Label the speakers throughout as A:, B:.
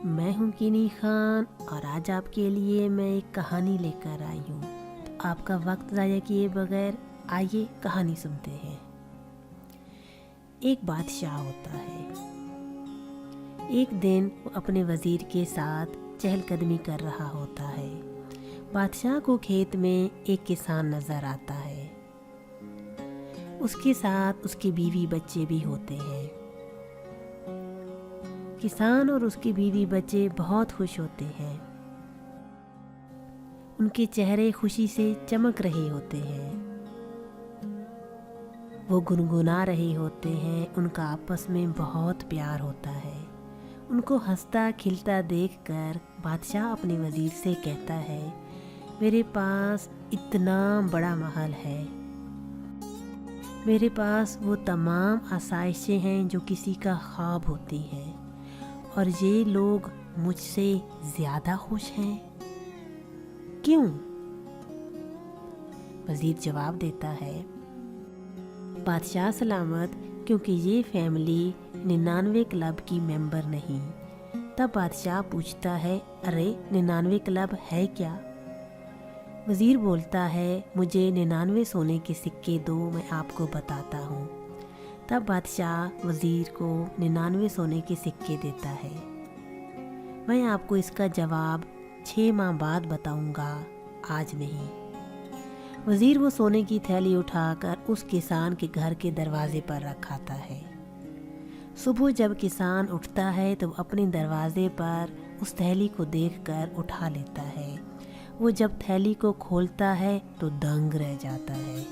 A: میں ہوں کنی خان اور آج آپ کے لیے میں ایک کہانی لے کر آئی ہوں۔ تو آپ کا وقت ضائع کیے بغیر آئیے کہانی سنتے ہیں۔ ایک بادشاہ ہوتا ہے۔ ایک دن وہ اپنے وزیر کے ساتھ چہل قدمی کر رہا ہوتا ہے۔ بادشاہ کو کھیت میں ایک کسان نظر آتا ہے۔ اس کے ساتھ اس کی بیوی بچے بھی ہوتے ہیں۔ کسان اور اس کی بیوی بچے بہت خوش ہوتے ہیں۔ ان کے چہرے خوشی سے چمک رہے ہوتے ہیں۔ وہ گنگنا رہے ہوتے ہیں۔ ان کا آپس میں بہت پیار ہوتا ہے۔ ان کو ہنستا کھلتا دیکھ کر بادشاہ اپنے وزیر سے کہتا ہے، میرے پاس اتنا بڑا محل ہے۔ میرے پاس وہ تمام آسائشیں ہیں جو کسی کا خواب ہوتی ہیں، اور یہ لوگ مجھ سے زیادہ خوش ہیں۔ کیوں؟ وزیر جواب دیتا ہے، بادشاہ سلامت، کیونکہ یہ فیملی 99 کلب کی ممبر نہیں۔ تب بادشاہ پوچھتا ہے، ارے 99 کلب ہے کیا؟ وزیر بولتا ہے، مجھے 99 سونے کے سکے دو، میں آپ کو بتاتا ہوں۔ تب بادشاہ وزیر کو 99 سونے کے سکے دیتا ہے۔ میں آپ کو اس کا جواب 6 ماہ بعد بتاؤں گا، آج نہیں۔ وزیر وہ سونے کی تھیلی اٹھا کر اس کسان کے گھر کے دروازے پر رکھاتا ہے۔ صبح جب کسان اٹھتا ہے تو وہ اپنے دروازے پر اس تھیلی کو دیکھ کر اٹھا لیتا ہے۔ وہ جب تھیلی کو کھولتا ہے تو دنگ رہ جاتا ہے۔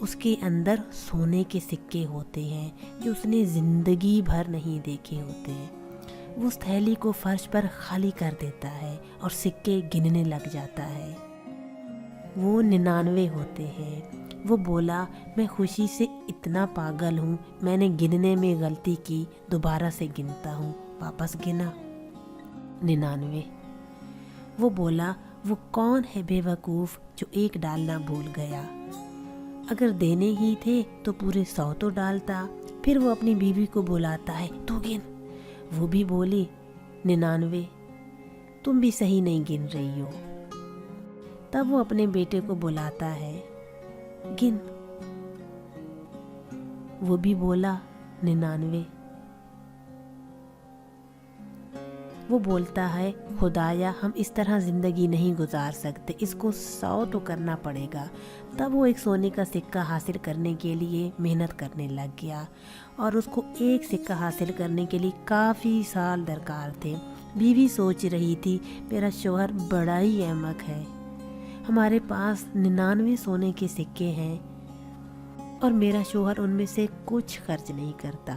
A: اس کے اندر سونے کے سکے ہوتے ہیں جو اس نے زندگی بھر نہیں دیکھے ہوتے۔ وہ اس تھیلی کو فرش پر خالی کر دیتا ہے اور سکے گننے لگ جاتا ہے۔ وہ 99 ہوتے ہیں۔ وہ بولا، میں خوشی سے اتنا پاگل ہوں، میں نے گننے میں غلطی کی، دوبارہ سے گنتا ہوں۔ واپس گنا 99۔ وہ بولا، وہ کون ہے بے وقوف جو ایک ڈالنا بھول گیا؟ اگر دینے ہی تھے تو پورے 100 تو ڈالتا۔ پھر وہ اپنی بیوی کو بلاتا ہے، تو گن۔ وہ بھی بولی، 99۔ تم بھی صحیح نہیں گن رہی ہو۔ تب وہ اپنے بیٹے کو بلاتا ہے، گن۔ وہ بھی بولا، 99۔ وہ بولتا ہے، خدایا ہم اس طرح زندگی نہیں گزار سکتے، اس کو 100 تو کرنا پڑے گا۔ تب وہ ایک سونے کا سکہ حاصل کرنے کے لیے محنت کرنے لگ گیا، اور اس کو ایک سکہ حاصل کرنے کے لیے کافی سال درکار تھے۔ بیوی سوچ رہی تھی، میرا شوہر بڑا ہی احمق ہے، ہمارے پاس 99 سونے کے سکے ہیں اور میرا شوہر ان میں سے کچھ خرچ نہیں کرتا۔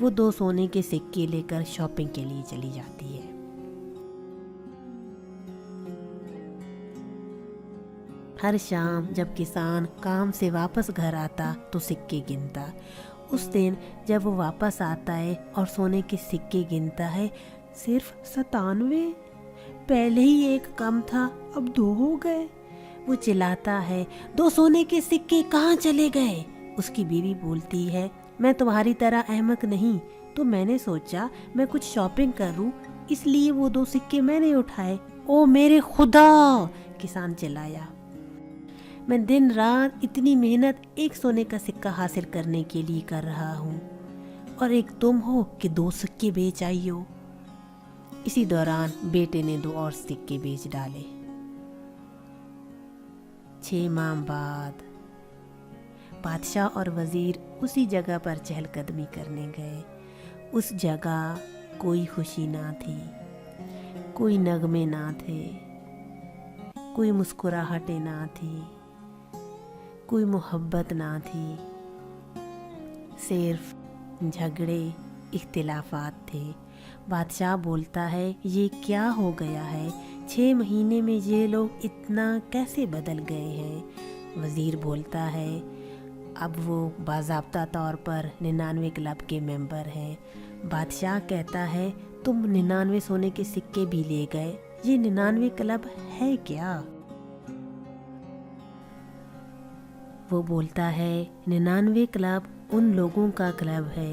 A: وہ 2 سونے کے سکے لے کر شاپنگ کے لیے چلی جاتی ہے۔ ہر شام جب کسان کام سے واپس گھر آتا تو سکے گنتا۔ اس دن جب وہ واپس آتا ہے اور سونے کے سکے گنتا ہے، صرف 97۔ پہلے ہی ایک کم تھا، اب 2 ہو گئے۔ وہ چلاتا ہے، 2 سونے کے سکے کہاں چلے گئے؟ اس کی بیوی بولتی ہے، میں تمہاری طرح احمق نہیں، تو میں نے سوچا میں کچھ شاپنگ کروں، اس لیے وہ 2 سکے میں نے اٹھائے۔ او میرے خدا! کسان چلایا، میں دن رات اتنی محنت ایک سونے کا سکہ حاصل کرنے کے لیے کر رہا ہوں، اور ایک تم ہو کہ 2 سکے بیچ آئی ہو۔ اسی دوران بیٹے نے 2 اور سکے بیچ ڈالے۔ 6 ماہ بعد بادشاہ اور وزیر اسی جگہ پر چہل قدمی کرنے گئے۔ اس جگہ کوئی خوشی نہ تھی، کوئی نغمے نہ تھے، کوئی مسکراہٹیں نہ تھی، کوئی محبت نہ تھی، صرف جھگڑے، اختلافات تھے۔ بادشاہ بولتا ہے، یہ کیا ہو گیا ہے؟ 6 مہینے میں یہ لوگ اتنا کیسے بدل گئے ہیں؟ وزیر بولتا ہے، اب وہ باضابطہ طور پر 99 کلب کے ممبر ہیں۔ بادشاہ کہتا ہے، تم 99 سونے کے سکے بھی لے گئے، یہ 99 کلب ہے کیا؟ وہ بولتا ہے، 99 کلب ان لوگوں کا کلب ہے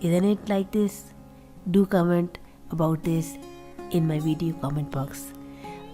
A: Isn't it like this? Do comment about this in my video comment box.